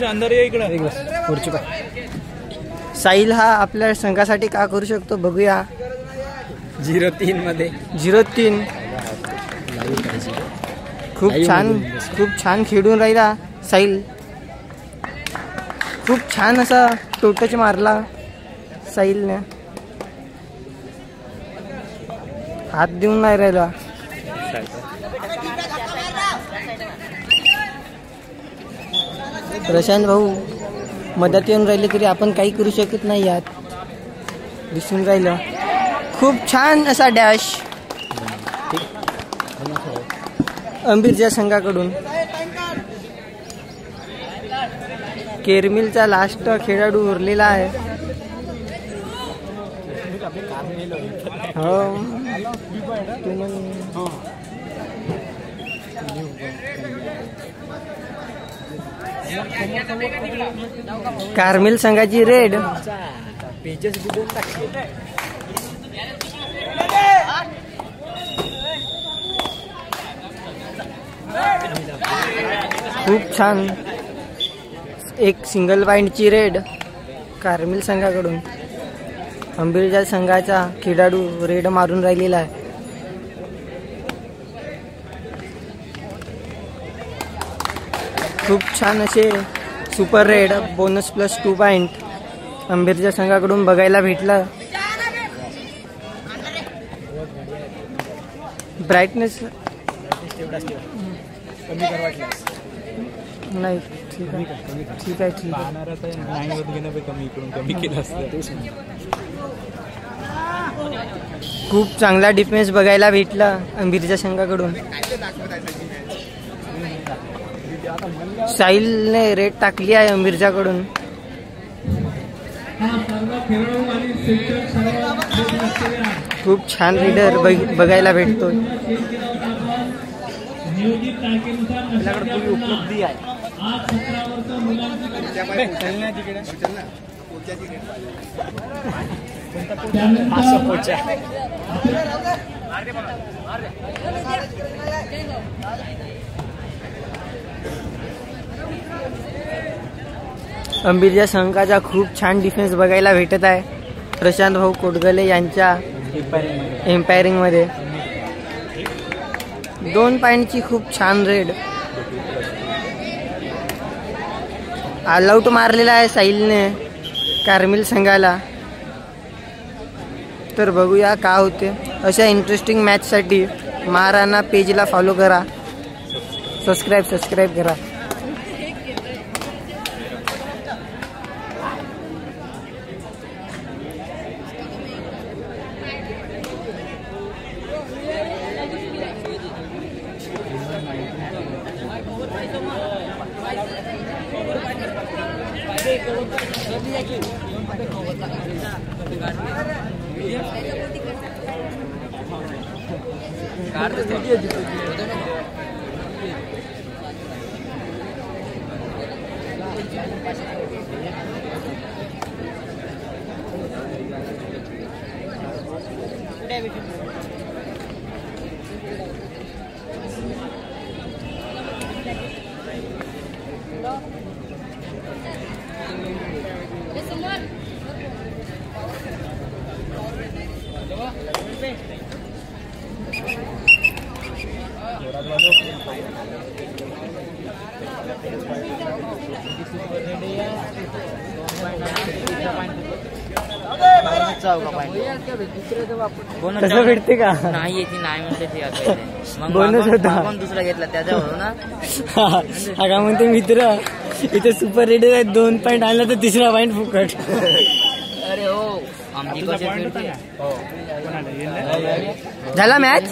अंदर ये इकडे खुर्ची साहिल हा आपल्या संघासाठी का करू शकतो बघूया. 0-3 मध्ये 0-3 खूप छान खेळून राहिला साहिल. खूप छान असा टोटच मारला साहिलने. हात देऊन नाही राहिला. प्रशांत भाऊ मदत येऊन राहिले तरी आपण काही करू शकत नाही यात दिसून राहिलं. खूप छान असा डॅश अंबीरच्या संघाकडून. केरमिलचा लास्ट खेळाडू उरलेला आहे. हो कार्मिल संघाची रेड. खूप छान एक सिंगल पॉइंटची रेड कार्मिल संघाकडून. अंबीरच्या संघाचा खेळाडू रेड मारून राहिलेला आहे. खूप छान असे super raid bonus plus 2 point अंबीरच्या संघाकडून बघायला भेटलं. ब्राईटनेस नाही ठीक आहे. खूप चांगला डिफेन्स बघायला भेटला अंबीरच्या संघाकडून. साहिलने रेड टाकली आहे अंबीरच्याकडून. खूप छान रीडर बघायला भेटतो. उपलब्धी आहे. अंबीरच्या संघाचा खूप छान डिफेन्स बघायला भेटत आहे प्रशांत भाऊ कोटगले यांच्या एम्पायरिंग मध्ये. 2 पॉइंटची खूप छान रेड. ऑल आउट मारलेला आहे साहिलने कार्मिल संघाला. तर बघूया का होते. अशा इंटरेस्टिंग मॅचसाठी महाराणा पेजला फॉलो करा, सबस्क्राईब करा. कसं भेटते का नाही म्हणते बोनस होता दुसरा घेतला त्याच्यावर ना. हा का म्हणते मित्र इथे सुपर रेडर आहे 2 पॉइंट आणला तर 3रा पॉइंट फुकट. अरे हो आमची कशी झाला मॅच.